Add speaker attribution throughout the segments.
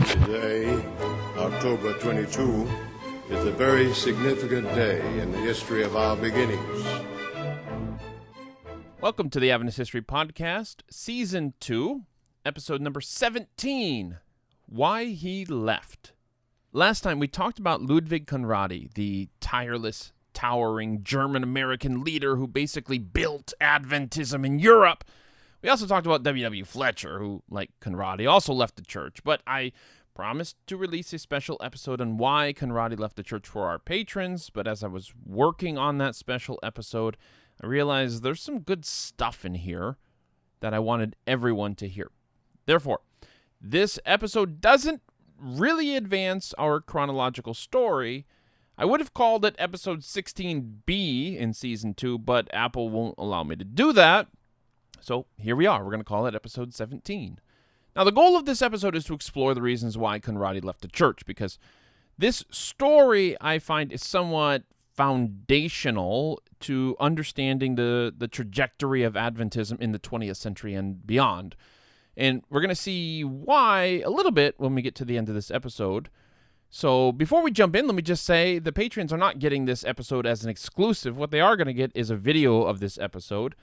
Speaker 1: Today, October 22, is a very significant day in the history of our beginnings.
Speaker 2: Welcome to the Adventist History Podcast, Season 2, Episode number 17, Why He Left. Last time we talked about Ludwig Conradi, the tireless, towering German-American leader who basically built Adventism in Europe. We also talked about W.W. Fletcher, who, like Conradi, also left the church, but I promised to release a special episode on why Conradi left the church for our patrons, but as I was working on that special episode, I realized there's some good stuff in here that I wanted everyone to hear. Therefore, this episode doesn't really advance our chronological story. I would have called it episode 16B in season 2, but Apple won't allow me to do that. So here we are. We're going to call it episode 17. Now, the goal of this episode is to explore the reasons why Conradi left the church, because this story, I find, is somewhat foundational to understanding the trajectory of Adventism in the 20th century and beyond. And we're going to see why a little bit when we get to the end of this episode. So before we jump in, let me just say the patrons are not getting this episode as an exclusive. What they are going to get is a video of this episode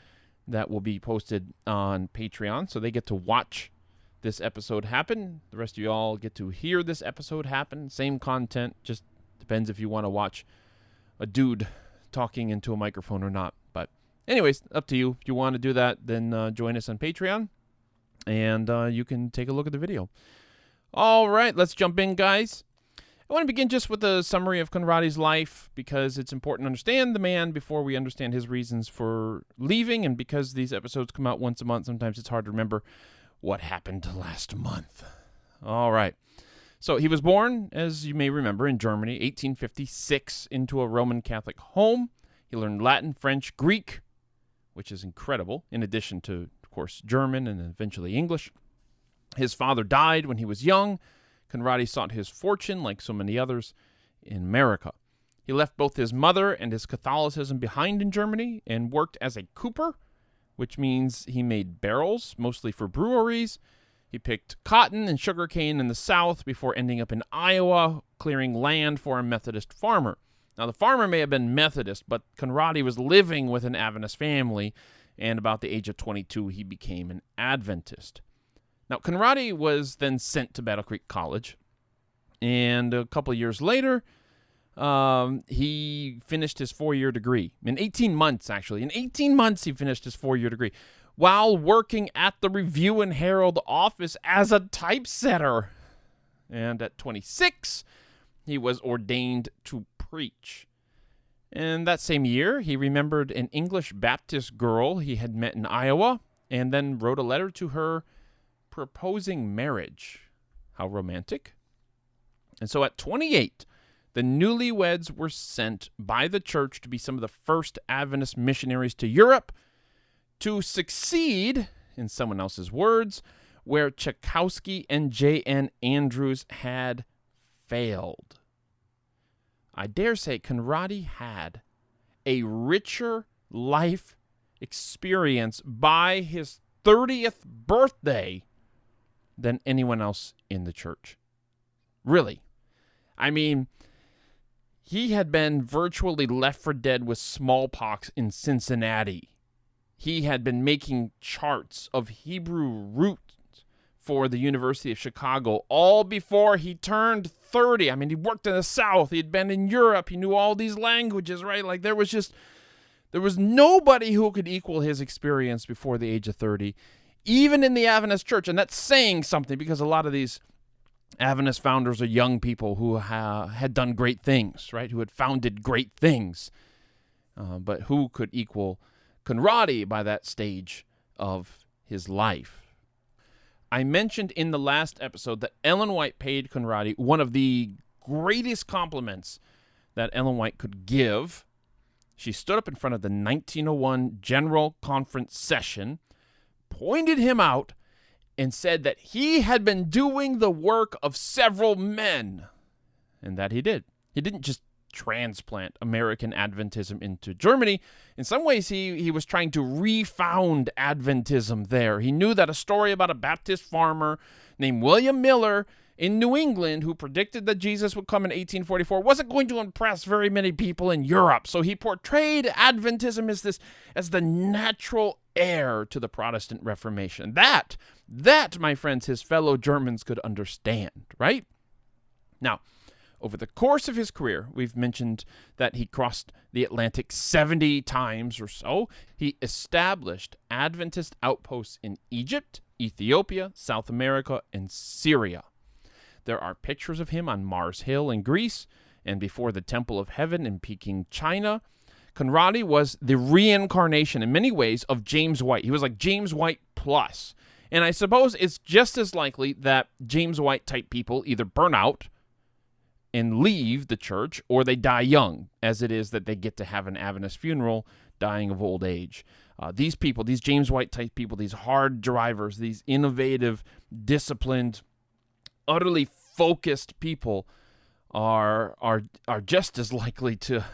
Speaker 2: that will be posted on Patreon. So they get to watch this episode happen. The rest of you all get to hear this episode happen. Same content, just depends if you want to watch a dude talking into a microphone or not. But anyways, up to you. If you want to do that, then join us on Patreon. And you can take a look at the video. All right, let's jump in, guys. I want to begin just with a summary of Conradi's life because it's important to understand the man before we understand his reasons for leaving. And because these episodes come out once a month, sometimes it's hard to remember what happened last month. All right. So he was born, as you may remember, in Germany, 1856, into a Roman Catholic home. He learned Latin, French, Greek, which is incredible, in addition to, of course, German and eventually English. His father died when he was young. Conradi sought his fortune, like so many others, in America. He left both his mother and his Catholicism behind in Germany and worked as a cooper, which means he made barrels, mostly for breweries. He picked cotton and sugarcane in the South before ending up in Iowa, clearing land for a Methodist farmer. Now, the farmer may have been Methodist, but Conradi was living with an Adventist family, and about the age of 22, he became an Adventist. Now, Conradi was then sent to Battle Creek College, and a couple of years later, he finished his 4-year degree. In 18 months, actually. In 18 months, he finished his 4-year degree while working at the Review and Herald office as a typesetter. And at 26, he was ordained to preach. And that same year, he remembered an English Baptist girl he had met in Iowa and then wrote a letter to her proposing marriage. How romantic. And so at 28, the newlyweds were sent by the church to be some of the first Adventist missionaries to Europe to succeed, in someone else's words, where Tchaikovsky and J.N. Andrews had failed. I dare say Conradi had a richer life experience by his 30th birthday than anyone else in the church. Really. I mean, he had been virtually left for dead with smallpox in Cincinnati. He had been making charts of Hebrew roots for the University of Chicago all before he turned 30. I mean, he worked in the South. He had been in Europe. He knew all these languages, right? Like there was nobody who could equal his experience before the age of 30, even in the Adventist church. And that's saying something because a lot of these Adventist founders are young people who had done great things, right? Who had founded great things. But who could equal Conradi by that stage of his life? I mentioned in the last episode that Ellen White paid Conradi one of the greatest compliments that Ellen White could give. She stood up in front of the 1901 General Conference session, pointed him out, and said that he had been doing the work of several men, and that he did. He didn't just transplant American Adventism into Germany. In some ways, he was trying to refound Adventism there. He knew that a story about a Baptist farmer named William Miller in New England who predicted that Jesus would come in 1844 wasn't going to impress very many people in Europe. So he portrayed Adventism as the natural heir to the Protestant Reformation. That, my friends, his fellow Germans could understand, right? Now, over the course of his career, we've mentioned that he crossed the Atlantic 70 times or so. He established Adventist outposts in Egypt, Ethiopia, South America, and Syria. There are pictures of him on Mars Hill in Greece and before the Temple of Heaven in Peking, China. Conradi was the reincarnation in many ways of James White. He was like James White plus. And I suppose it's just as likely that James White type people either burn out and leave the church or they die young, as it is that they get to have an Adventist funeral dying of old age. These people, these James White type people, these hard drivers, these innovative, disciplined, utterly focused people are just as likely to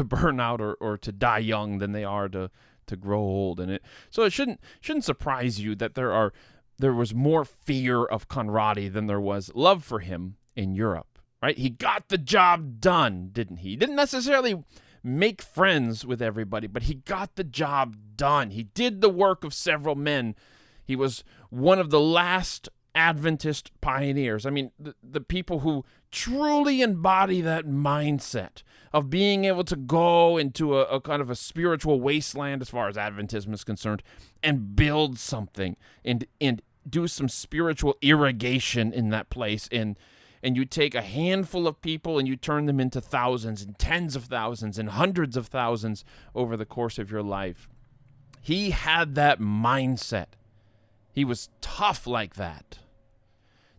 Speaker 2: burn out or to die young than they are to grow old. And so it shouldn't surprise you that there was more fear of Conradi than there was love for him in Europe. Right? He got the job done, didn't he? He didn't necessarily make friends with everybody, but he got the job done. He did the work of several men. He was one of the last Adventist pioneers. I mean, the people who truly embody that mindset of being able to go into a kind of a spiritual wasteland as far as Adventism is concerned and build something and do some spiritual irrigation in that place. And you take a handful of people and you turn them into thousands and tens of thousands and hundreds of thousands over the course of your life. He had that mindset. He was tough like that.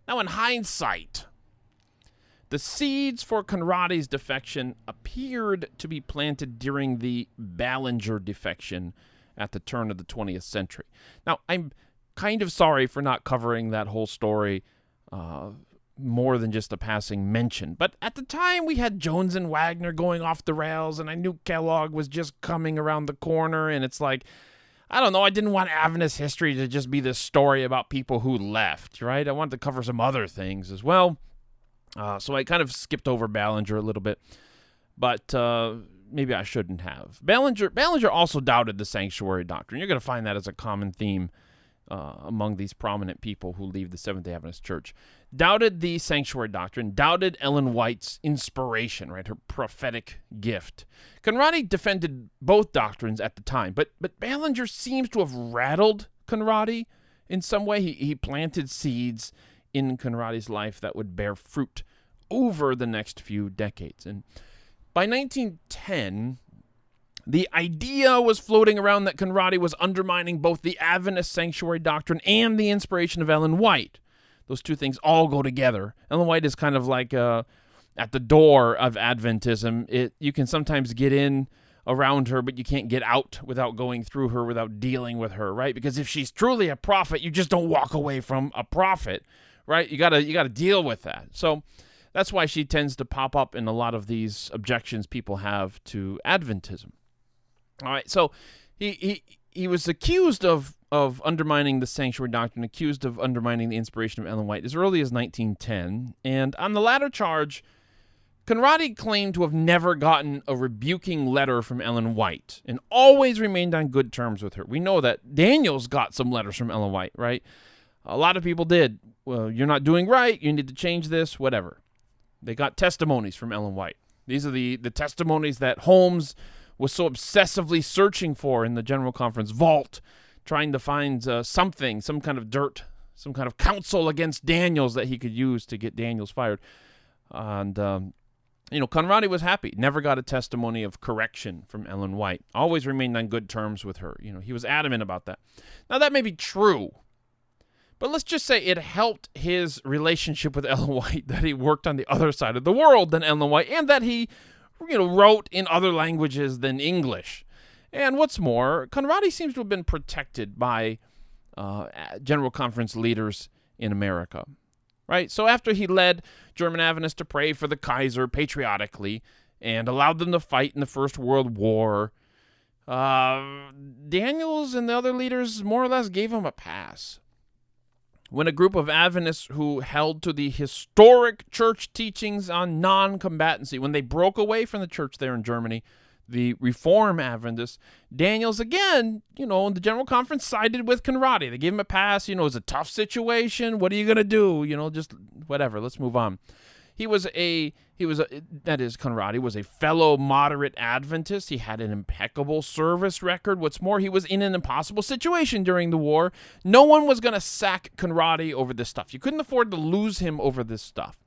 Speaker 2: Now, in hindsight, the seeds for Conradi's defection appeared to be planted during the Ballinger defection at the turn of the 20th century. Now, I'm kind of sorry for not covering that whole story more than just a passing mention. But at the time, we had Jones and Wagner going off the rails, and I knew Kellogg was just coming around the corner, and it's like, I don't know, I didn't want Adventist history to just be this story about people who left, right? I wanted to cover some other things as well. So I kind of skipped over Ballinger a little bit, but maybe I shouldn't have. Ballinger also doubted the sanctuary doctrine. You're going to find that as a common theme among these prominent people who leave the Seventh-day Adventist Church. Doubted the sanctuary doctrine, doubted Ellen White's inspiration, right, her prophetic gift. Conradi defended both doctrines at the time, but Ballinger seems to have rattled Conradi in some way. He planted seeds in Conradi's life that would bear fruit over the next few decades. And by 1910, the idea was floating around that Conradi was undermining both the Adventist sanctuary doctrine and the inspiration of Ellen White. Those two things all go together. Ellen White is kind of like at the door of Adventism. You can sometimes get in around her, but you can't get out without going through her, without dealing with her, right? Because if she's truly a prophet, you just don't walk away from a prophet, right? You gotta deal with that. So that's why she tends to pop up in a lot of these objections people have to Adventism. All right, so he was accused of undermining the sanctuary doctrine, accused of undermining the inspiration of Ellen White as early as 1910. And on the latter charge, Conradi claimed to have never gotten a rebuking letter from Ellen White and always remained on good terms with her. We know that Daniel's got some letters from Ellen White, right? A lot of people did. Well, you're not doing right. You need to change this, whatever. They got testimonies from Ellen White. These are the testimonies that Holmes was so obsessively searching for in the General Conference vault, trying to find something, some kind of dirt, some kind of counsel against Daniels that he could use to get Daniels fired. And, Conradi was happy. Never got a testimony of correction from Ellen White. Always remained on good terms with her. He was adamant about that. Now, that may be true, but let's just say it helped his relationship with Ellen White that he worked on the other side of the world than Ellen White, and that he wrote in other languages than English. And what's more, Conradi seems to have been protected by General Conference leaders in America, right? So after he led German Adventists to pray for the Kaiser patriotically and allowed them to fight in the First World War. Daniels and the other leaders more or less gave him a pass. When a group of Adventists who held to the historic church teachings on non-combatancy, when they broke away from the church there in Germany, the Reform Adventists, Daniels again, in the General Conference sided with Conradi. They gave him a pass. It was a tough situation. What are you going to do? Just whatever. Let's move on. Conradi was a fellow moderate Adventist. He had an impeccable service record. What's more, he was in an impossible situation during the war. No one was going to sack Conradi over this stuff. You couldn't afford to lose him over this stuff.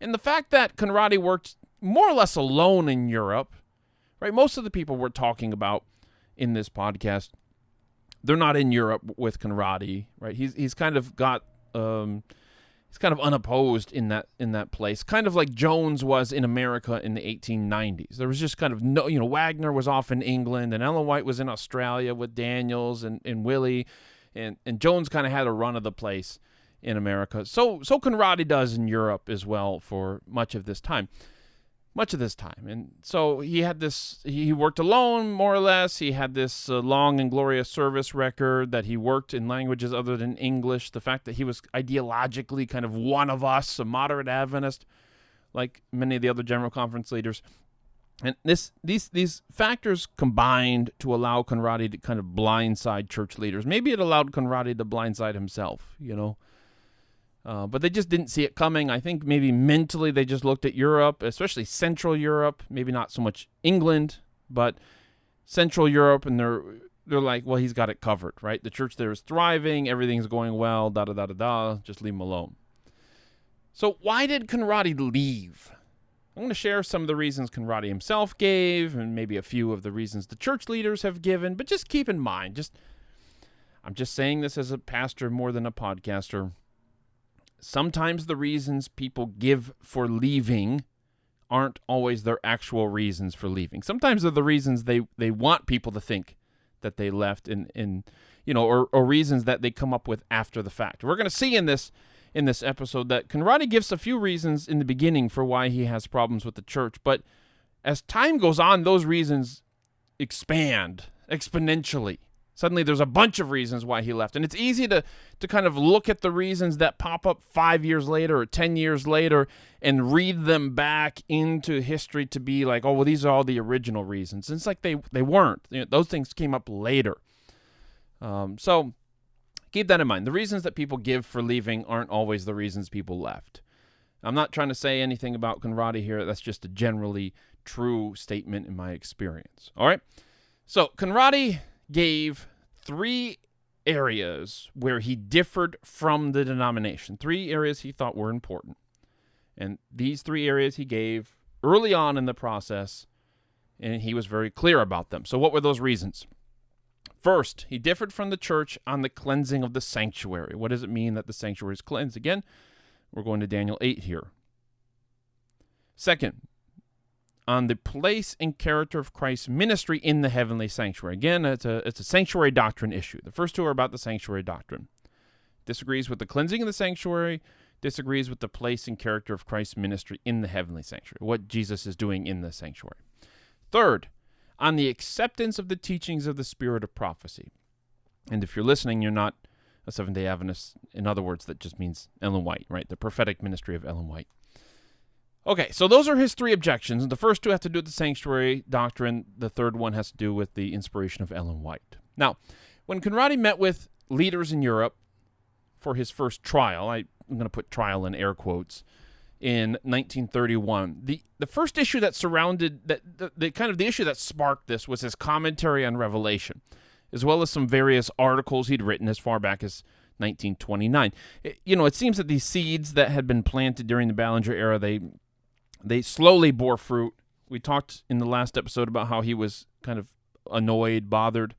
Speaker 2: And the fact that Conradi worked more or less alone in Europe, right? Most of the people we're talking about in this podcast, they're not in Europe with Conradi, right? He's kind of got he's kind of unopposed in that place, kind of like Jones was in America in the 1890s. There was just kind of no, Wagner was off in England, and Ellen White was in Australia with Daniels and Willie, and Jones kind of had a run of the place in America. So Conradi does in Europe as well for much of this time. And so he worked alone, more or less. He had this long and glorious service record that he worked in languages other than English. The fact that he was ideologically kind of one of us, a moderate Adventist, like many of the other General Conference leaders. And these factors combined to allow Conradi to kind of blindside church leaders. Maybe it allowed Conradi to blindside himself, But they just didn't see it coming. I think maybe mentally they just looked at Europe, especially Central Europe, maybe not so much England, but Central Europe, and they're like, well, he's got it covered, right? The church there is thriving, everything's going well, da-da-da-da-da, just leave him alone. So why did Conradi leave? I'm going to share some of the reasons Conradi himself gave, and maybe a few of the reasons the church leaders have given, but just keep in mind, I'm just saying this as a pastor more than a podcaster. Sometimes the reasons people give for leaving aren't always their actual reasons for leaving. Sometimes they're the reasons they want people to think that they left, or reasons that they come up with after the fact. We're going to see in this episode that Conradi gives a few reasons in the beginning for why he has problems with the church, but as time goes on, those reasons expand exponentially. Suddenly there's a bunch of reasons why he left. And it's easy to kind of look at the reasons that pop up 5 years later or 10 years later and read them back into history to be like, oh, well, these are all the original reasons. And it's like they weren't. Those things came up later. So keep that in mind. The reasons that people give for leaving aren't always the reasons people left. I'm not trying to say anything about Conradi here. That's just a generally true statement in my experience. All right? So Conradi gave 3 areas where he differed from the denomination. 3 areas he thought were important. And these 3 areas he gave early on in the process, and he was very clear about them. So what were those reasons? First, he differed from the church on the cleansing of the sanctuary. What does it mean that the sanctuary is cleansed? Again, we're going to Daniel 8 here. Second, on the place and character of Christ's ministry in the heavenly sanctuary. Again, it's a sanctuary doctrine issue. The first 2 are about the sanctuary doctrine. Disagrees with the cleansing of the sanctuary, disagrees with the place and character of Christ's ministry in the heavenly sanctuary, what Jesus is doing in the sanctuary. Third, on the acceptance of the teachings of the spirit of prophecy. And if you're listening, you're not a Seventh-day Adventist. In other words, that just means Ellen White, right? The prophetic ministry of Ellen White. Okay, so those are his 3 objections. The first 2 have to do with the sanctuary doctrine. The third one has to do with the inspiration of Ellen White. Now, when Conradi met with leaders in Europe for his first trial, I'm going to put trial in air quotes, in 1931, the first issue that surrounded, the issue that sparked this was his commentary on Revelation, as well as some various articles he'd written as far back as 1929. It seems that these seeds that had been planted during the Ballinger era, they slowly bore fruit. We talked in the last episode about how he was kind of annoyed, bothered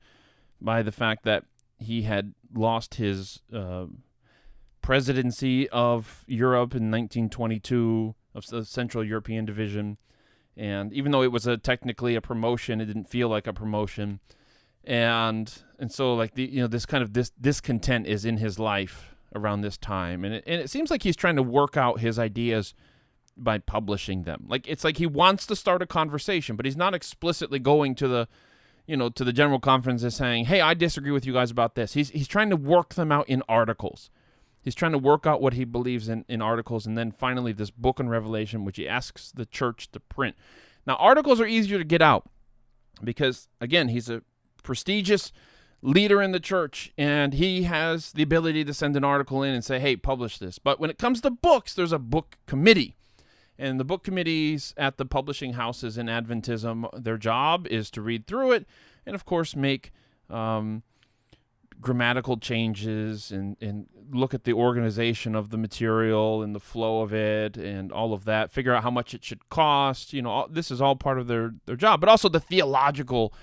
Speaker 2: by the fact that he had lost his presidency of Europe in 1922, of the Central European Division. And even though it was technically a promotion, it didn't feel like a promotion. And so like this kind of discontent is in his life around this time. And it seems like he's trying to work out his ideas by publishing them. Like, it's like he wants to start a conversation, but he's not explicitly going to the general conference and saying, hey, I disagree with you guys about this. He's trying to work them out in articles. He's trying to work out what he believes in articles, and then finally this book on Revelation, which he asks the church to print. Now, articles are easier to get out because, again, he's a prestigious leader in the church, and he has the ability to send an article in and say, hey, publish this. But when it comes to books, there's a book committee. And the book committees at the publishing houses in Adventism, their job is to read through it and, of course, make grammatical changes and look at the organization of the material and the flow of it and all of that, figure out how much it should cost. This is all part of their job, but also the theological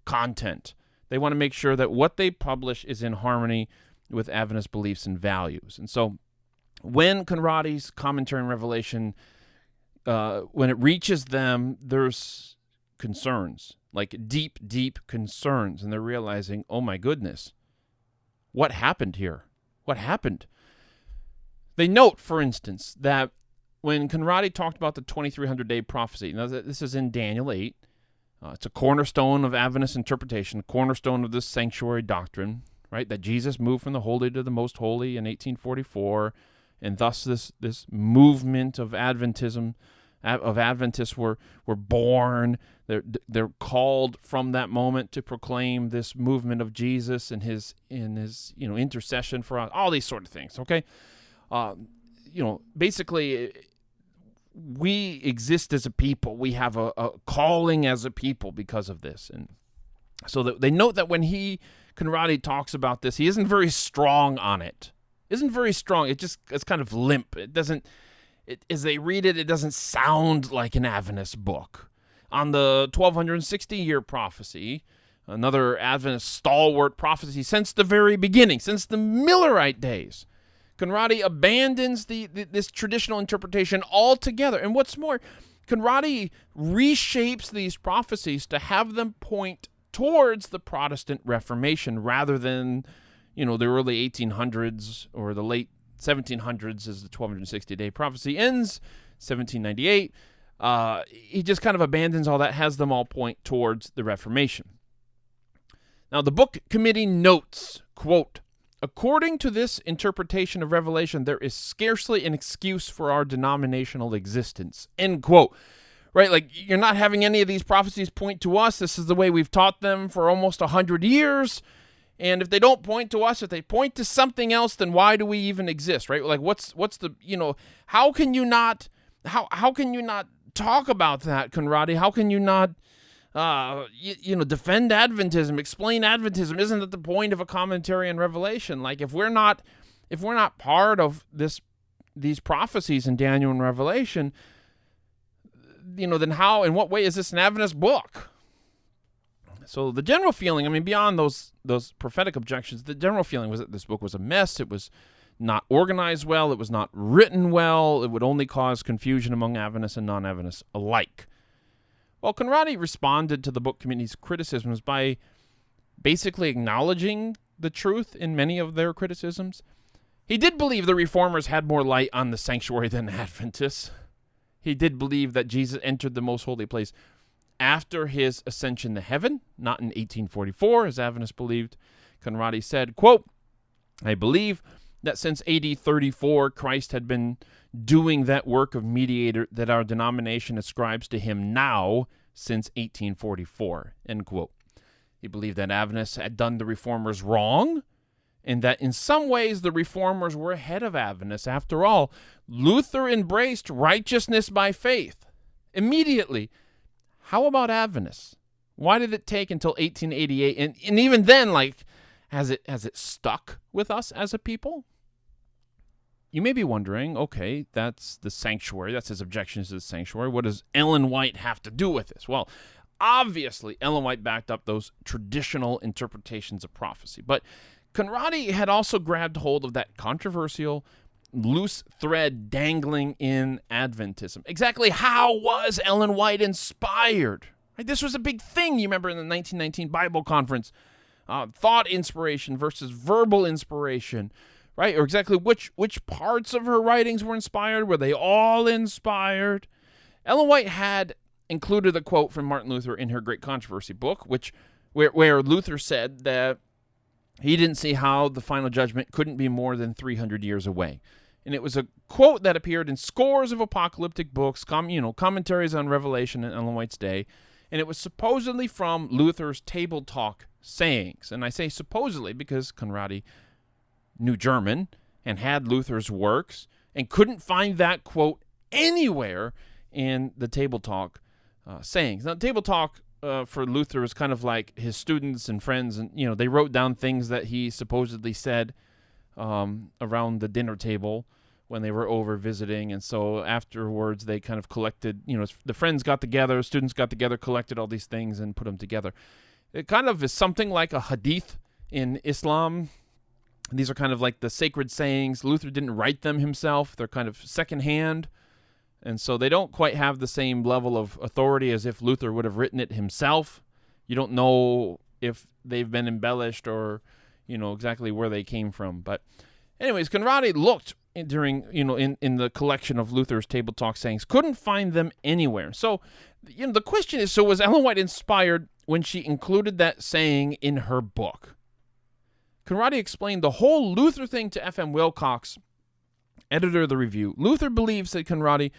Speaker 2: content. They want to make sure that what they publish is in harmony with Adventist beliefs and values. And so when Conradi's commentary on Revelation, when it reaches them, there's concerns, like deep, deep concerns. And they're realizing, oh my goodness, what happened here? What happened? They note, for instance, that when Conradi talked about the 2300-day prophecy, now this is in Daniel 8, it's a cornerstone of Adventist interpretation, cornerstone of this sanctuary doctrine, right? That Jesus moved from the holy to the most holy in 1844, and thus this movement of Adventism, of Adventists were born. They're called from that moment to proclaim this movement of Jesus and his intercession for us, all these sort of things. Okay, basically, we exist as a people. We have a calling as a people because of this. And so they note that when Conradi talks about this, he isn't very strong on it. Isn't very strong. It's kind of limp. As they read it, it doesn't sound like an Adventist book. On the 1260-year prophecy, another Adventist stalwart prophecy since the very beginning, since the Millerite days, Conradi abandons this traditional interpretation altogether. And what's more, Conradi reshapes these prophecies to have them point towards the Protestant Reformation rather than, the early 1800s or the late 1700s as the 1260-day prophecy ends, 1798. He just kind of abandons all that, has them all point towards the Reformation. Now, the book committee notes, quote, according to this interpretation of Revelation, there is scarcely an excuse for our denominational existence, end quote. Right, like, you're not having any of these prophecies point to us. This is the way we've taught them for almost 100 years. And if they don't point to us, if they point to something else, then why do we even exist, right? Like, what's the, how can you not talk about that, Conradi? How can you not, defend Adventism, explain Adventism? Isn't that the point of a commentary on Revelation? Like, if we're not part of these prophecies in Daniel and Revelation, then how, in what way is this an Adventist book? So the general feeling, beyond those prophetic objections, the general feeling was that this book was a mess. It was not organized well. It was not written well. It would only cause confusion among Adventists and non-Adventists alike. Well, Conradi responded to the book committee's criticisms by basically acknowledging the truth in many of their criticisms. He did believe the Reformers had more light on the sanctuary than Adventists. He did believe that Jesus entered the most holy place after his ascension to heaven, not in 1844, as Adventists believed. Conradi said, quote, I believe that since AD 34, Christ had been doing that work of mediator that our denomination ascribes to him now since 1844, end quote. He believed that Adventists had done the Reformers wrong, and that in some ways the Reformers were ahead of Adventists. After all, Luther embraced righteousness by faith immediately. How about Adventists? Why did it take until 1888? And even then, has it stuck with us as a people? You may be wondering, okay, that's the sanctuary. That's his objections to the sanctuary. What does Ellen White have to do with this? Well, obviously, Ellen White backed up those traditional interpretations of prophecy. But Conradi had also grabbed hold of that controversial loose thread dangling in Adventism. Exactly how was Ellen White inspired? Right? This was a big thing, you remember, in the 1919 Bible Conference. Thought inspiration versus verbal inspiration right? Or exactly which parts of her writings were inspired. Were they all inspired? Ellen White had included a quote from Martin Luther in her Great Controversy book, where Luther said that he didn't see how the final judgment couldn't be more than 300 years away. And it was a quote that appeared in scores of apocalyptic books, commentaries on Revelation in Ellen White's day, and it was supposedly from Luther's Table Talk sayings. And I say supposedly because Conradi knew German and had Luther's works and couldn't find that quote anywhere in the Table Talk sayings. Now, Table Talk for Luther is kind of like his students and friends, and they wrote down things that he supposedly said around the dinner table when they were over visiting, and so afterwards they kind of collected, the friends got together, students got together, collected all these things and put them together. It kind of is something like a hadith in Islam. These are kind of like the sacred sayings. Luther didn't write them himself. They're kind of secondhand, and so they don't quite have the same level of authority as if Luther would have written it himself. You don't know if they've been embellished or, exactly where they came from. But anyways, Conradi looked during, in the collection of Luther's Table Talk sayings, couldn't find them anywhere. So, the question is, so was Ellen White inspired when she included that saying in her book? Conradi explained the whole Luther thing to F.M. Wilcox, editor of the Review. Luther believes, said Conradi,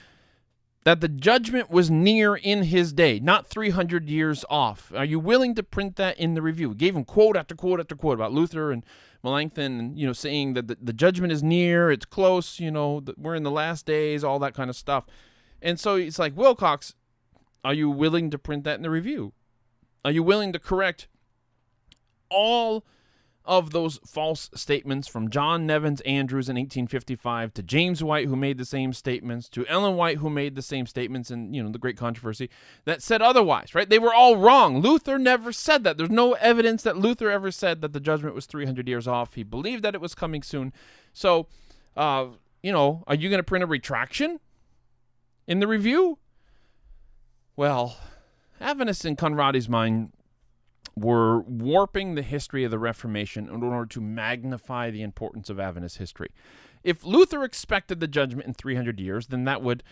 Speaker 2: that the judgment was near in his day, not 300 years off. Are you willing to print that in the Review? He gave him quote after quote after quote about Luther and Melanchthon, and, saying that the judgment is near, it's close, we're in the last days, all that kind of stuff. And so it's like, Wilcox, are you willing to print that in the Review? Are you willing to correct all of those false statements from John Nevins Andrews in 1855 to James White, who made the same statements, to Ellen White, who made the same statements in, the Great Controversy, that said otherwise, right? They were all wrong. Luther never said that. There's no evidence that Luther ever said that the judgment was 300 years off. He believed that it was coming soon. So, are you going to print a retraction in the Review? Well, Adventists in Conradi's mind were warping the history of the Reformation in order to magnify the importance of Adventist history. If Luther expected the judgment in 300 years, then that would,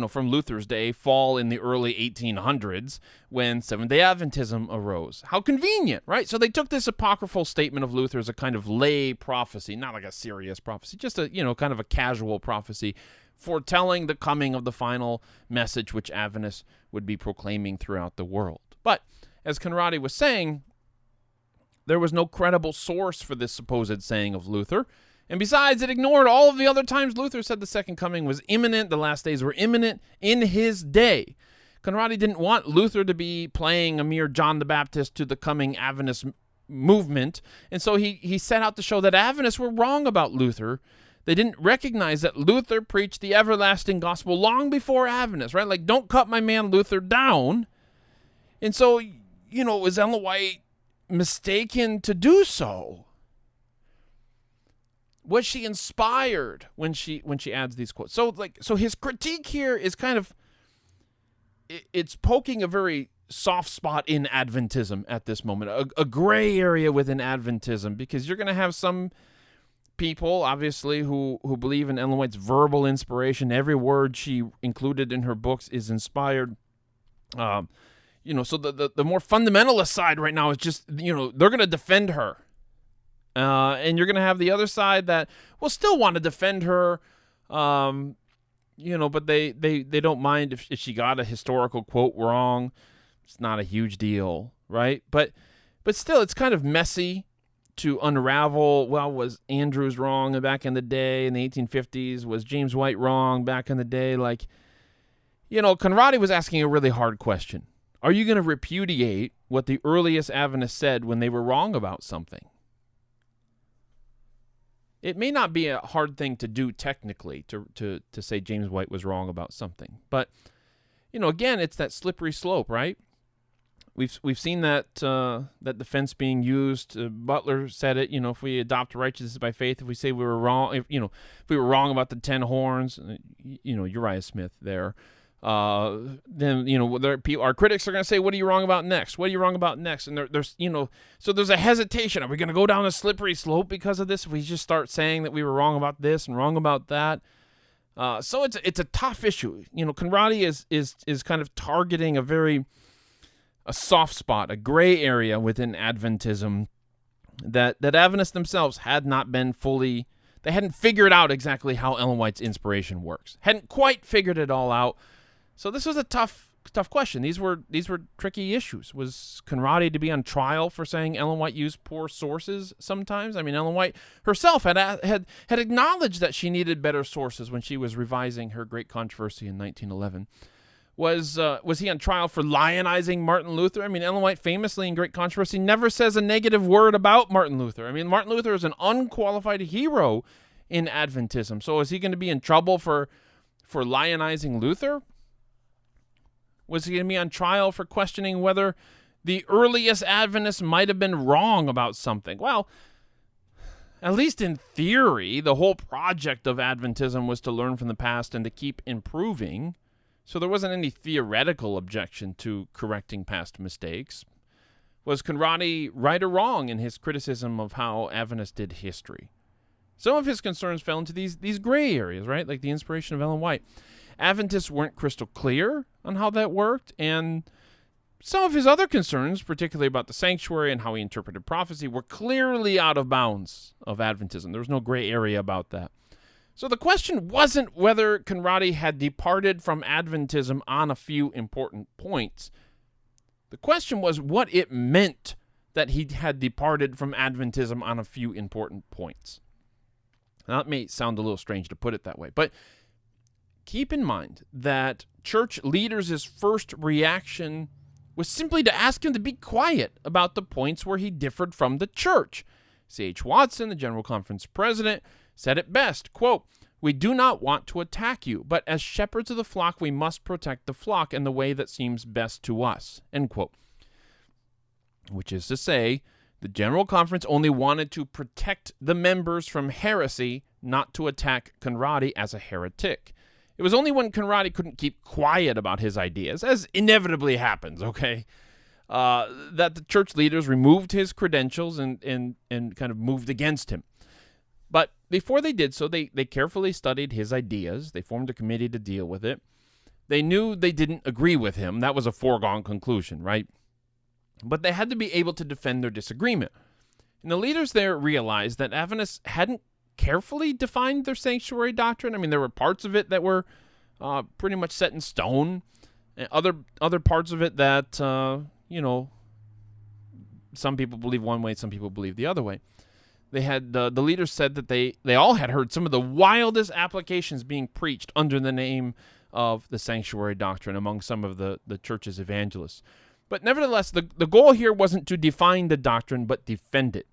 Speaker 2: from Luther's day, fall in the early 1800s when Seventh-day Adventism arose. How convenient, right? So they took this apocryphal statement of Luther as a kind of lay prophecy, not like a serious prophecy, just a, kind of a casual prophecy, foretelling the coming of the final message which Adventists would be proclaiming throughout the world. But as Conradi was saying, there was no credible source for this supposed saying of Luther. And besides, it ignored all of the other times Luther said the second coming was imminent, the last days were imminent in his day. Conradi didn't want Luther to be playing a mere John the Baptist to the coming Adventist movement. And so he set out to show that Adventists were wrong about Luther. They didn't recognize that Luther preached the everlasting gospel long before Adventists, right? Like, don't cut my man Luther down. And so, was Ellen White mistaken to do so? Was she inspired when she adds these quotes? So his critique here is kind of, it's poking a very soft spot in Adventism at this moment, a gray area within Adventism, because you're going to have some people, obviously, who believe in Ellen White's verbal inspiration. Every word she included in her books is inspired. So the more fundamentalist side right now is just, they're going to defend her. And you're going to have the other side that will still want to defend her, but they don't mind if she got a historical quote wrong. It's not a huge deal, right? But still, it's kind of messy to unravel. Well, was Andrews wrong back in the day in the 1850s? Was James White wrong back in the day? Conradi was asking a really hard question. Are you going to repudiate what the earliest Adventists said when they were wrong about something? It may not be a hard thing to do technically to say James White was wrong about something. But, again, it's that slippery slope, right? We've seen that defense being used. Butler said it, if we adopt righteousness by faith, if we say we were wrong, if we were wrong about the 10 horns, Uriah Smith there. then our critics are going to say, "What are you wrong about next? What are you wrong about next?" And so there's a hesitation. Are we going to go down a slippery slope because of this? If we just start saying that we were wrong about this and wrong about that, so it's a tough issue. Conradi is kind of targeting a soft spot, a gray area within Adventism that Adventists themselves had not been fully. They hadn't figured out exactly how Ellen White's inspiration works. Hadn't quite figured it all out. So this was a tough question. These were tricky issues. Was Conradi to be on trial for saying Ellen White used poor sources sometimes? I mean, Ellen White herself had acknowledged that she needed better sources when she was revising her Great Controversy in 1911. Was he on trial for lionizing Martin Luther? I mean, Ellen White famously in Great Controversy never says a negative word about Martin Luther. I mean, Martin Luther is an unqualified hero in Adventism. So is he going to be in trouble for lionizing Luther? Was he going to be on trial for questioning whether the earliest Adventists might have been wrong about something? Well, at least in theory, the whole project of Adventism was to learn from the past and to keep improving. So there wasn't any theoretical objection to correcting past mistakes. Was Conradi right or wrong in his criticism of how Adventists did history? Some of his concerns fell into these gray areas, right? Like the inspiration of Ellen White. Adventists weren't crystal clear on how that worked, and some of his other concerns, particularly about the sanctuary and how he interpreted prophecy, were clearly out of bounds of Adventism. There was no gray area about that. So the question wasn't whether Conradi had departed from Adventism on a few important points. The question was what it meant that he had departed from Adventism on a few important points. Now, that may sound a little strange to put it that way, but keep in mind that church leaders' first reaction was simply to ask him to be quiet about the points where he differed from the church. C.H. Watson, the General Conference president, said it best, quote, "We do not want to attack you, but as shepherds of the flock, we must protect the flock in the way that seems best to us," end quote. Which is to say, the General Conference only wanted to protect the members from heresy, not to attack Conradi as a heretic. It was only when Conradi couldn't keep quiet about his ideas, as inevitably happens, okay, that the church leaders removed his credentials and kind of moved against him. But before they did so, they carefully studied his ideas. They formed a committee to deal with it. They knew they didn't agree with him. That was a foregone conclusion, right? But they had to be able to defend their disagreement. And the leaders there realized that Adventists hadn't carefully defined their sanctuary doctrine. I mean, there were parts of it that were pretty much set in stone, and other parts of it that, some people believe one way, some people believe the other way. They had the leaders said that they all had heard some of the wildest applications being preached under the name of the sanctuary doctrine among some of the church's evangelists. But nevertheless, the goal here wasn't to define the doctrine, but defend it.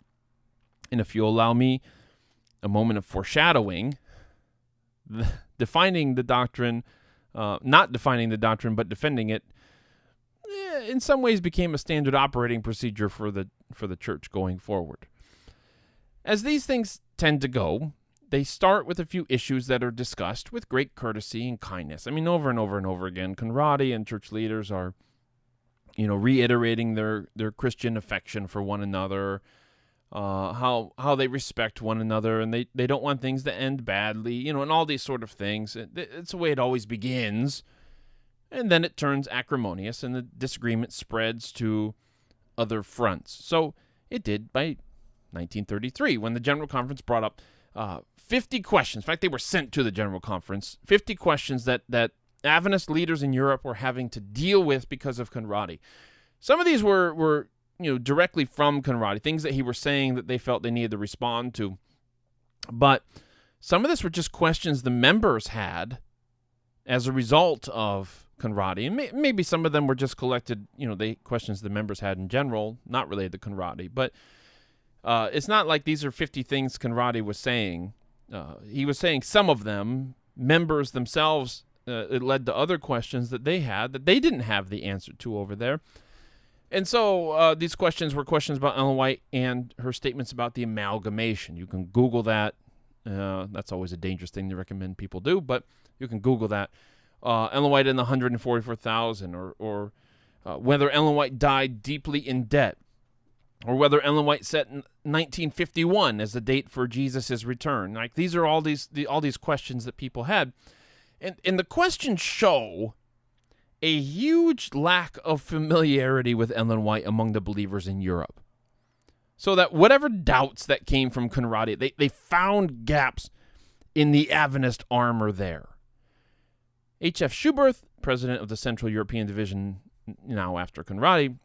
Speaker 2: And if you allow me a moment of foreshadowing, defining the doctrine, not defining the doctrine, but defending it, in some ways became a standard operating procedure for the church going forward. As these things tend to go, they start with a few issues that are discussed with great courtesy and kindness. I mean, over and over and over again, Conradi and church leaders are, reiterating their Christian affection for one another, how they respect one another, and they don't want things to end badly, and all these sort of things. It's the way it always begins. And then it turns acrimonious, and the disagreement spreads to other fronts. So it did by 1933, when the General Conference brought up 50 questions. In fact, they were sent to the General Conference, 50 questions that Adventist leaders in Europe were having to deal with because of Conradi. Some of these were directly from Conradi, things that he was saying that they felt they needed to respond to. But some of this were just questions the members had as a result of Conradi. And maybe some of them were just collected, questions the members had in general, not related to Conradi. But it's not like these are 50 things Conradi was saying. He was saying some of them, members themselves, it led to other questions that they had that they didn't have the answer to over there. And so these questions were questions about Ellen White and her statements about the amalgamation. You can Google that. That's always a dangerous thing to recommend people do, but you can Google that. Ellen White and the 144,000, or whether Ellen White died deeply in debt, or whether Ellen White set 1951 as the date for Jesus' return. Like, these are all these questions that people had. And the questions show a huge lack of familiarity with Ellen White among the believers in Europe. So that whatever doubts that came from Conradi, they found gaps in the Adventist armor there. H.F. Schuberth, president of the Central European Division now after Conradi,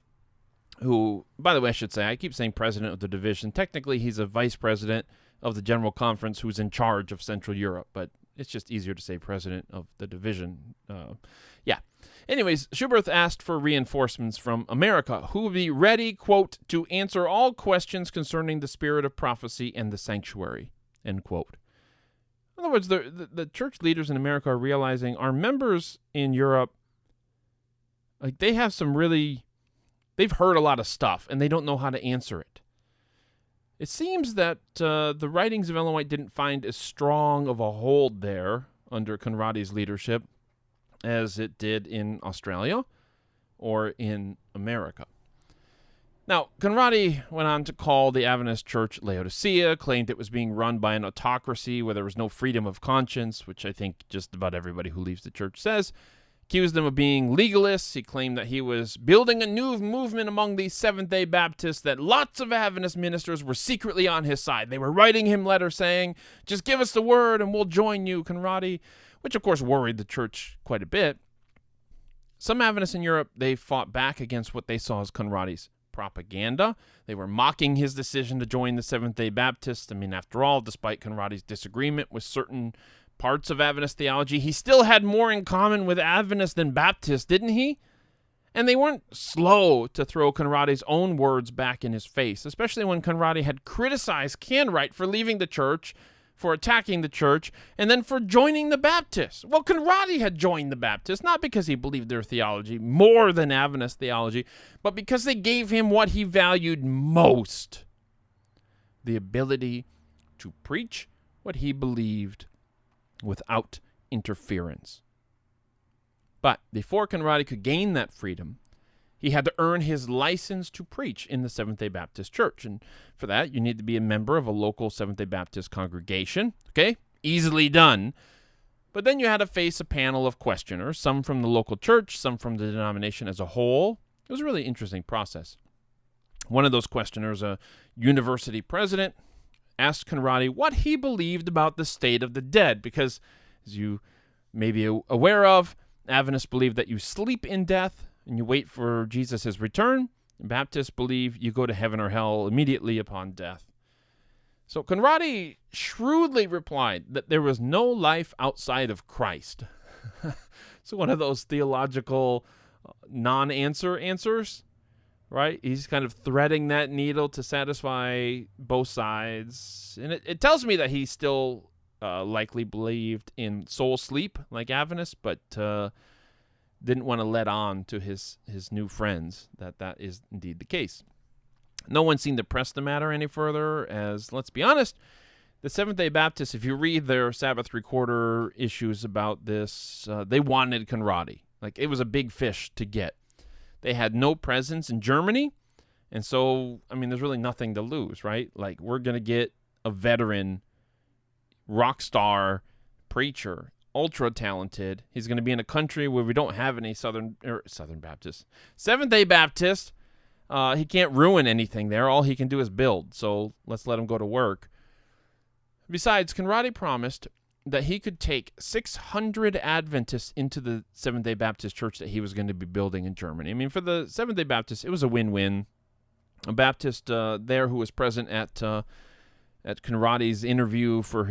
Speaker 2: who, by the way, I should say, I keep saying president of the division. Technically, he's a vice president of the General Conference who's in charge of Central Europe, but it's just easier to say president of the division. Anyways, Schuberth asked for reinforcements from America, who would be ready, quote, to answer all questions concerning the spirit of prophecy and the sanctuary, end quote. In other words, the church leaders in America are realizing our members in Europe, like, they have they've heard a lot of stuff, and they don't know how to answer it. It seems that the writings of Ellen White didn't find as strong of a hold there under Conradi's leadership as it did in Australia or in America. Now, Conradi went on to call the Adventist Church Laodicea, claimed it was being run by an autocracy where there was no freedom of conscience, which I think just about everybody who leaves the church says. Accused them of being legalists. He claimed that he was building a new movement among these Seventh-day Baptists, that lots of Adventist ministers were secretly on his side. They were writing him letters saying, just give us the word and we'll join you, Conradi, which of course worried the church quite a bit. Some Adventists in Europe, they fought back against what they saw as Conradi's propaganda. They were mocking his decision to join the Seventh-day Baptists. I mean, after all, despite Conradi's disagreement with certain parts of Adventist theology, he still had more in common with Adventists than Baptists, didn't he? And they weren't slow to throw Conradi's own words back in his face, especially when Conradi had criticized Canright for leaving the church, for attacking the church, and then for joining the Baptists. Well, Conradi had joined the Baptists, not because he believed their theology more than Adventist theology, but because they gave him what he valued most, the ability to preach what he believed without interference. But before Conradi could gain that freedom, he had to earn his license to preach in the Seventh-day Baptist Church. And for that, you need to be a member of a local Seventh-day Baptist congregation. Okay? Easily done. But then you had to face a panel of questioners, some from the local church, some from the denomination as a whole. It was a really interesting process. One of those questioners, a university president, asked Conradi what he believed about the state of the dead, because, as you may be aware of, Adventists believe that you sleep in death and you wait for Jesus' return. And Baptists believe you go to heaven or hell immediately upon death. So Conradi shrewdly replied that there was no life outside of Christ. So one of those theological non-answer answers, right? He's kind of threading that needle to satisfy both sides. And it tells me that he still likely believed in soul sleep like Adventists, but didn't want to let on to his new friends that is indeed the case. No one seemed to press the matter any further, as, let's be honest, the Seventh-day Baptists, if you read their Sabbath Recorder issues about this, they wanted Conradi. Like, it was a big fish to get. They had no presence in Germany, and so, I mean, there's really nothing to lose, right? Like, we're going to get a veteran rock star preacher, ultra talented. He's going to be in a country where we don't have any Southern Baptists. Seventh-day Baptist, he can't ruin anything there. All he can do is build, so let's let him go to work. Besides, Conradi promised that he could take 600 Adventists into the Seventh-day Baptist Church that he was going to be building in Germany. I mean, for the Seventh-day Baptists, it was a win-win. A Baptist there who was present at Conradi's interview for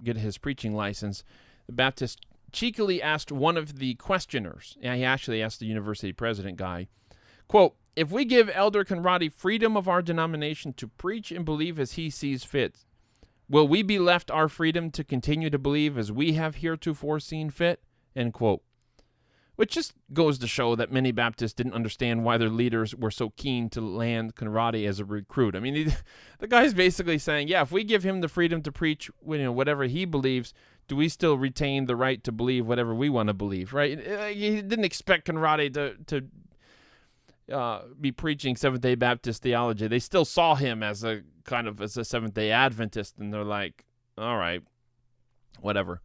Speaker 2: get his preaching license, the Baptist cheekily asked one of the questioners, he actually asked the university president guy, quote, "If we give Elder Conradi freedom of our denomination to preach and believe as he sees fit, will we be left our freedom to continue to believe as we have heretofore seen fit?" End quote. Which just goes to show that many Baptists didn't understand why their leaders were so keen to land Conradi as a recruit. I mean, the guy's basically saying, yeah, if we give him the freedom to preach whatever he believes, do we still retain the right to believe whatever we want to believe, right? He didn't expect Conradi to be preaching Seventh-day Baptist theology. They still saw him as a Seventh-day Adventist, and they're like, all right, whatever.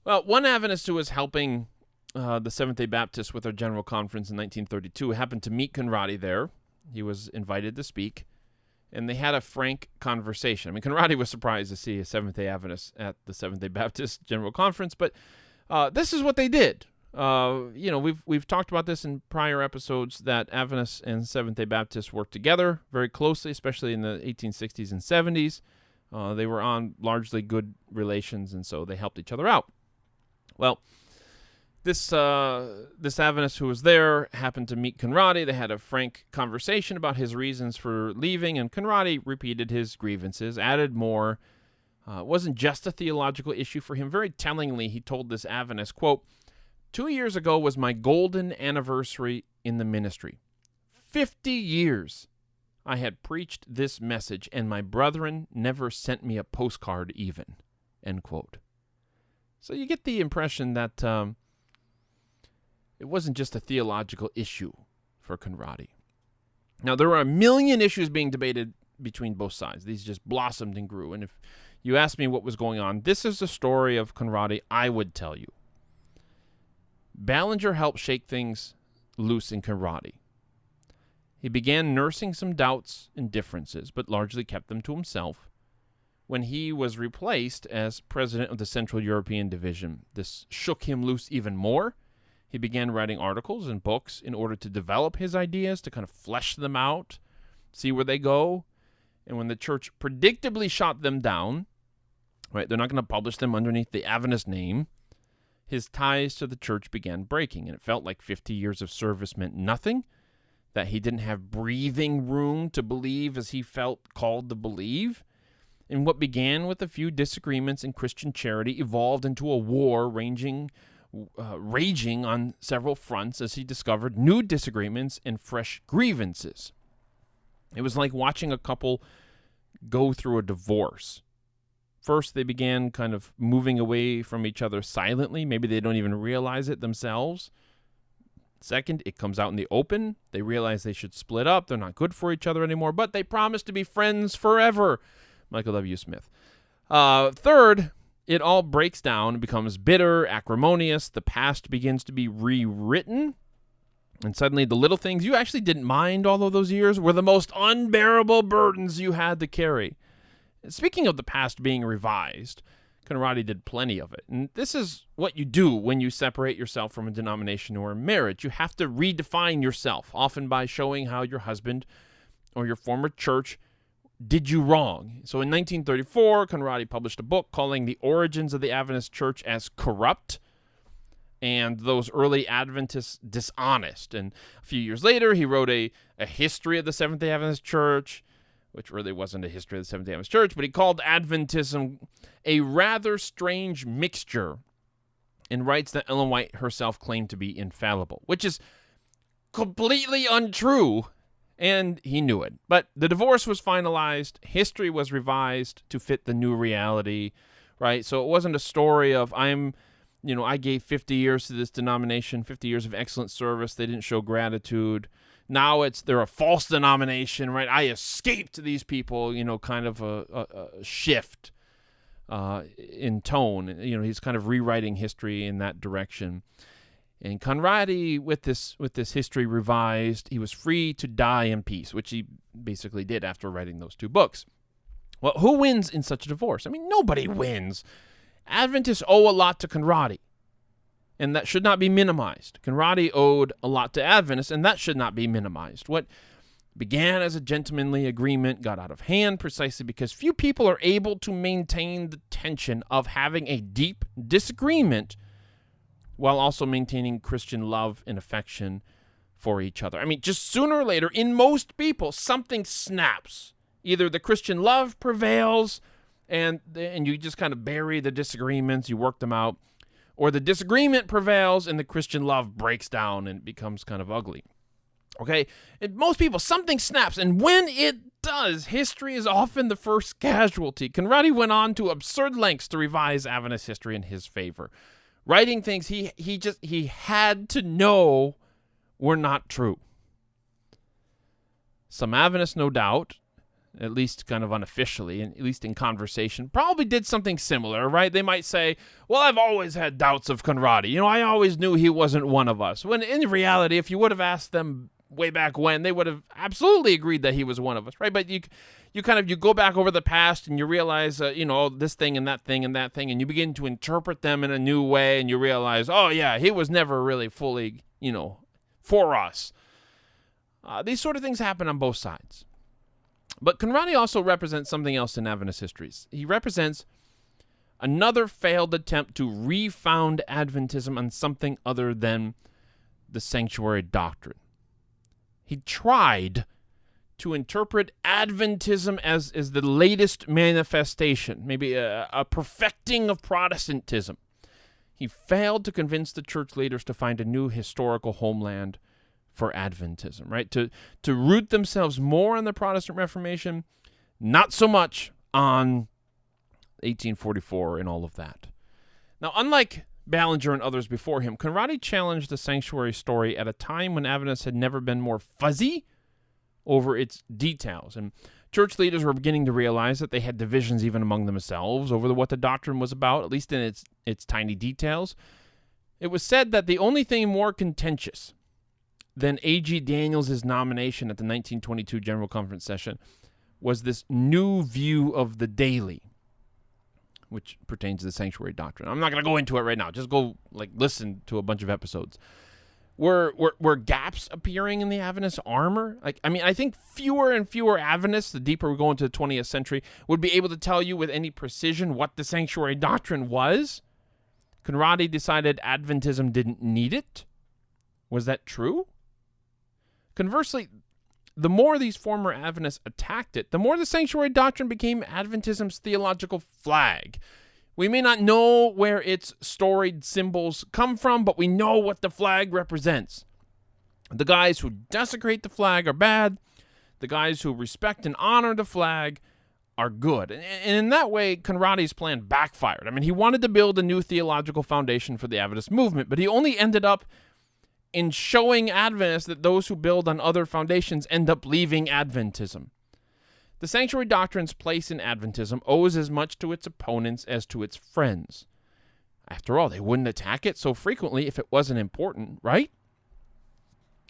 Speaker 2: Well, one Adventist who was helping the Seventh-day Baptists with their General Conference in 1932 happened to meet Conradi there. He was invited to speak, and they had a frank conversation. I mean, Conradi was surprised to see a Seventh-day Adventist at the Seventh-day Baptist General Conference, but this is what they did. We've talked about this in prior episodes, that Adventists and Seventh-day Baptists worked together very closely, especially in the 1860s and 70s. They were on largely good relations, and so they helped each other out. Well, this Adventist who was there happened to meet Conradi. They had a frank conversation about his reasons for leaving, and Conradi repeated his grievances, added more. It wasn't just a theological issue for him. Very tellingly, he told this Adventist, quote, 2 years ago was my golden anniversary in the ministry. 50 years I had preached this message, and my brethren never sent me a postcard even, end quote. So you get the impression that it wasn't just a theological issue for Conradi. Now, there were a million issues being debated between both sides. These just blossomed and grew. And if you ask me what was going on, this is the story of Conradi I would tell you. Ballinger helped shake things loose in Conradi. He began nursing some doubts and differences, but largely kept them to himself. When he was replaced as president of the Central European Division, this shook him loose even more. He began writing articles and books in order to develop his ideas, to kind of flesh them out, see where they go. And when the church predictably shot them down, right, they're not going to publish them underneath the Adventist name, his ties to the church began breaking, and it felt like 50 years of service meant nothing, that he didn't have breathing room to believe as he felt called to believe. And what began with a few disagreements in Christian charity evolved into a war raging on several fronts as he discovered new disagreements and fresh grievances. It was like watching a couple go through a divorce. First, they began kind of moving away from each other silently. Maybe they don't even realize it themselves. Second, it comes out in the open. They realize they should split up. They're not good for each other anymore, but they promise to be friends forever. Michael W. Smith. Third, it all breaks down and becomes bitter, acrimonious. The past begins to be rewritten. And suddenly the little things you actually didn't mind all of those years were the most unbearable burdens you had to carry. Speaking of the past being revised, Conradi did plenty of it. And this is what you do when you separate yourself from a denomination or a marriage. You have to redefine yourself, often by showing how your husband or your former church did you wrong. So in 1934, Conradi published a book calling The Origins of the Adventist Church as corrupt, and those early Adventists dishonest. And a few years later, he wrote a history of the Seventh-day Adventist Church, which really wasn't a history of the Seventh-day Adventist Church, but he called Adventism a rather strange mixture, and writes that Ellen White herself claimed to be infallible, which is completely untrue, and he knew it. But the divorce was finalized, history was revised to fit the new reality, right? So it wasn't a story of I gave 50 years to this denomination, 50 years of excellent service, they didn't show gratitude. Now they're a false denomination, right? I escaped these people, kind of a shift in tone. He's kind of rewriting history in that direction. And Conradi, with this history revised, he was free to die in peace, which he basically did after writing those two books. Well, who wins in such a divorce? I mean, nobody wins. Adventists owe a lot to Conradi, and that should not be minimized. Conradi owed a lot to Adventists, and that should not be minimized. What began as a gentlemanly agreement got out of hand precisely because few people are able to maintain the tension of having a deep disagreement while also maintaining Christian love and affection for each other. I mean, just sooner or later, in most people, something snaps. Either the Christian love prevails, and you just kind of bury the disagreements, you work them out, or the disagreement prevails and the Christian love breaks down and becomes kind of ugly. Okay, and most people, something snaps, and when it does, history is often the first casualty. Conradi went on to absurd lengths to revise Adventist history in his favor, writing things he had to know were not true. Some Adventists, no doubt, at least kind of unofficially, and at least in conversation, probably did something similar, right? They might say, well, I've always had doubts of Conradi. I always knew he wasn't one of us. When in reality, if you would have asked them way back when, they would have absolutely agreed that he was one of us, right? But you go back over the past and you realize, this thing and that thing and that thing, and you begin to interpret them in a new way, and you realize, oh yeah, he was never really fully, for us. These sort of things happen on both sides. But Conradi also represents something else in Adventist histories. He represents another failed attempt to refound Adventism on something other than the sanctuary doctrine. He tried to interpret Adventism as the latest manifestation, maybe a perfecting of Protestantism. He failed to convince the church leaders to find a new historical homeland for Adventism, right? To root themselves more on the Protestant Reformation, not so much on 1844 and all of that. Now, unlike Ballinger and others before him, Conradi challenged the sanctuary story at a time when Adventists had never been more fuzzy over its details, and church leaders were beginning to realize that they had divisions even among themselves over what the doctrine was about, at least in its tiny details. It was said that the only thing more contentious than A.G. Daniels' nomination at the 1922 General Conference session was this new view of the daily, which pertains to the sanctuary doctrine. I'm not going to go into it right now. Just go listen to a bunch of episodes. Were gaps appearing in the Adventist armor? I think fewer and fewer Adventists, the deeper we go into the 20th century, would be able to tell you with any precision what the sanctuary doctrine was. Conradi decided Adventism didn't need it. Was that true? Conversely, the more these former Adventists attacked it, the more the sanctuary doctrine became Adventism's theological flag. We may not know where its storied symbols come from, but we know what the flag represents. The guys who desecrate the flag are bad. The guys who respect and honor the flag are good. And in that way, Conradi's plan backfired. He wanted to build a new theological foundation for the Adventist movement, but he only ended up in showing Adventists that those who build on other foundations end up leaving Adventism. The sanctuary doctrine's place in Adventism owes as much to its opponents as to its friends. After all, they wouldn't attack it so frequently if it wasn't important, right?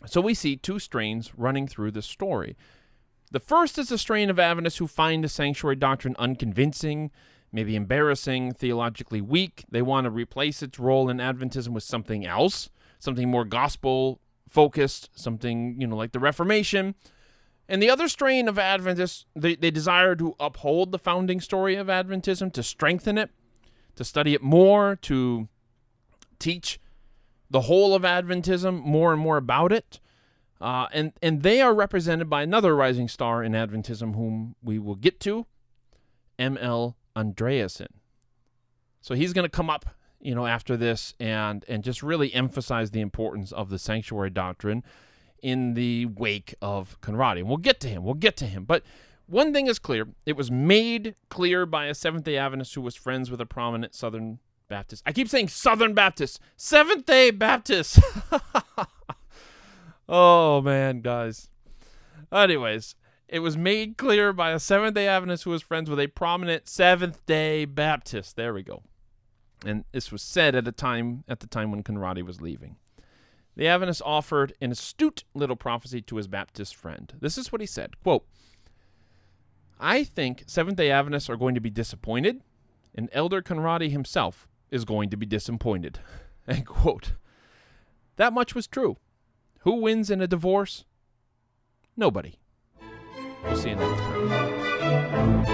Speaker 2: So we see two strains running through the story. The first is a strain of Adventists who find the sanctuary doctrine unconvincing, maybe embarrassing, theologically weak. They want to replace its role in Adventism with something else, something more gospel-focused, something, like the Reformation. And the other strain of Adventists, they desire to uphold the founding story of Adventism, to strengthen it, to study it more, to teach the whole of Adventism more and more about it. And they are represented by another rising star in Adventism whom we will get to, M.L. Andreasen. So he's going to come up after this and just really emphasize the importance of the sanctuary doctrine in the wake of Conradi. And we'll get to him. But one thing is clear. It was made clear by a Seventh-day Adventist who was friends with a prominent Southern Baptist. I keep saying Southern Baptist. Seventh-day Baptist. Oh, man, guys. Anyways, it was made clear by a Seventh-day Adventist who was friends with a prominent Seventh-day Baptist. There we go. And this was said at the time when Conradi was leaving. The Adventist offered an astute little prophecy to his Baptist friend. This is what he said, quote, "I think Seventh-day Adventists are going to be disappointed, and Elder Conradi himself is going to be disappointed." End quote. That much was true. Who wins in a divorce? Nobody. We'll see you next time.